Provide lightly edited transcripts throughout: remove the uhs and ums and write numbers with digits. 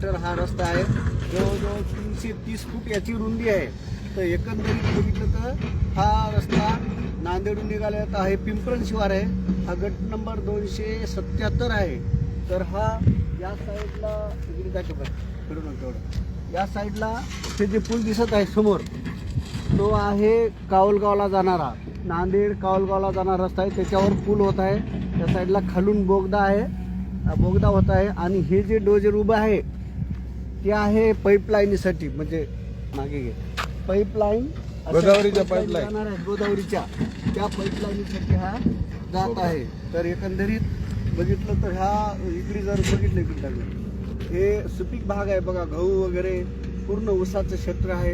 Kilometre हा रस्ता आहे. जवळजवळ 330 फूट याची रुंदी आहे. तर एकंदरीत बघितलं तर हा रस्ता नांदेडून निघाल्यात आहे पिंपरण शिवार आहे. हा गट नंबर 277 आहे. तर हा या साईडला इकडे दाखव फिरून तेवढं या साईडला ते जे पूल दिसत आहे समोर तो आहे कावलगावला जाणारा, नांदेड कावलगावला जाणारा रस्ता आहे. त्याच्यावर पूल होत आहे. त्या साईडला खालून बोगदा आहे, बोगदा होत आहे. आणि हे जे डोजर उभं आहे ते आहे पाईपलाईनीसाठी, म्हणजे मागे घे पाईपलाईन गोदावरीच्या पाईपलाईन जाणार आहे. गोदावरीच्या त्या पाईपलाईनीसाठी हा जात आहे. तर एकंदरीत बघितलं तर ह्या इकडे जर बघितलं इकडे हे सुपीक भाग आहे बघा, गहू वगैरे पूर्ण ऊसाचं क्षेत्र आहे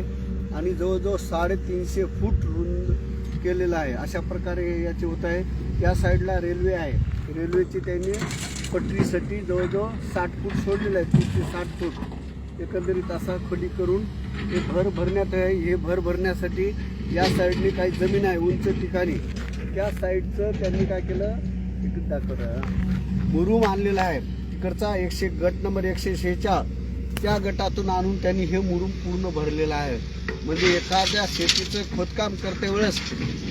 आणि जवळजवळ 350 फूट रुंद केलेलं आहे. अशा प्रकारे याचे होत आहे. या साईडला रेल्वे आहे. रेल्वेची त्यांनी पटरीसाठी जवळजवळ 60 फूट सोडलेलं आहे, 30 ते 60 फूट एकंदरीत असा खोली करून हे भर भरण्यात आहे. हे भर भरण्यासाठी या साईडने काही जमीन आहे उंच ठिकाणी, त्या साईडचं त्यांनी काय केलं तिकीट दाखवलं मुरूम आणलेला आहे. तिकडचा गट नंबर 146 त्या गटातून आणून त्यांनी हे मुरूम पूर्ण भरलेलं आहे. म्हणजे एखाद्या शेतीचं खोदकाम करते वेळेस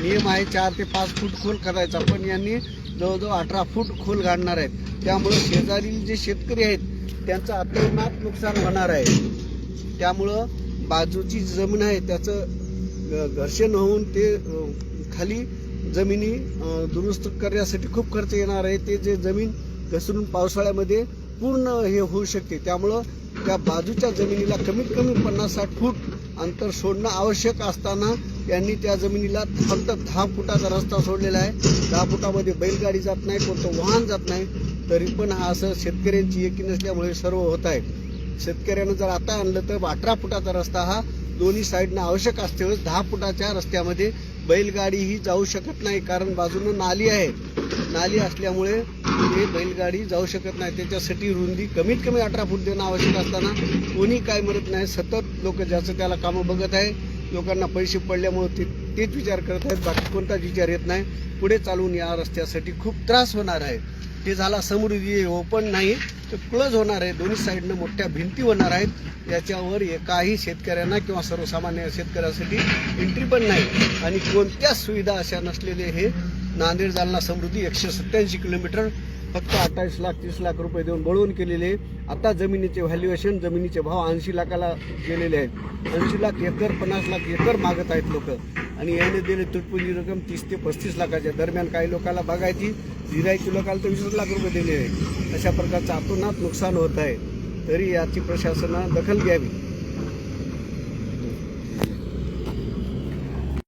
नियम आहे 4 ते 5 फूट खोल करायचा, पण यांनी जवळजवळ 18 फूट खोल घालणार आहेत. त्यामुळं शेजारील जे शेतकरी आहेत त्यांचं अतोनात नुकसान होणार आहे. त्यामुळं बाजूची जमीन आहे त्याचं घर्षण होऊन ते खाली जमिनी दुरुस्त करण्यासाठी खूप खर्च येणार आहे. ते जे जमीन घसरून पावसाळ्यामध्ये पूर्ण हे होऊ शकते. त्यामुळं त्या बाजूच्या जमिनीला कमीत कमी 50-60 फूट अंतर सोडणं आवश्यक असताना यांनी त्या जमिनीला फक्त 10 फुटाचा रस्ता सोडलेला आहे. 10 फुटामध्ये बैलगाडी जात नाही, कोणतं वाहन जात नाही. तरी पण हा असं शेतकऱ्यांची एकी नसल्यामुळे सर्व होत आहे. शेतकऱ्यानं जर आता आणलं तर 18 फुटाचा रस्ता हा दोन्ही साईडनं आवश्यक असते. 10 फुटाच्या रस्त्यामध्ये बैलगाडीही जाऊ शकत नाही, कारण बाजूनं नाली आहे. नाली असल्यामुळे ते बैलगाडी जाऊ शकत नाही. त्याच्यासाठी रुंदी कमीत कमी 18 फूट देणं आवश्यक असताना कोणी काय म्हणत नाही. सतत लोक ज्याचं त्याला कामं बघत आहे. लोकांना पैसे पडल्यामुळे तेच विचार करत आहेत, बाकी कोणताच विचार येत नाही. पुढे चालून या रस्त्यासाठी खूप त्रास होणार आहे. ते झाला समृद्धी ओपन नाही तर क्लोज होणार आहे. दोन्ही साईडनं मोठ्या भिंती होणार आहेत. याच्यावर एकाही शेतकऱ्यांना किंवा सर्वसामान्य शेतकऱ्यासाठी एंट्री पण नाही आणि कोणत्याच सुविधा अशा नसलेले हे नांदेड जालना समृद्धी 187 किलोमीटर फक्त 28 लाख 30 लाख रुपये देऊन बळवून केलेले. आता जमिनीचे व्हॅल्युएशन, जमिनीचे भाव 80 लाखाला गेलेले आहेत. 80 लाख एकर 50 लाख एकर मागत आहेत लोक आणि याने दिले तुटपुंजी रक्कम 30 ते 35 लाखाच्या दरम्यान. काही लोकांना बघायची गिरायची लोकांना तर 20 लाख रुपये दिले आहे. अशा प्रकारचं अतोनात नुकसान होत आहे. तरी याची प्रशासनानं दखल घ्यावी.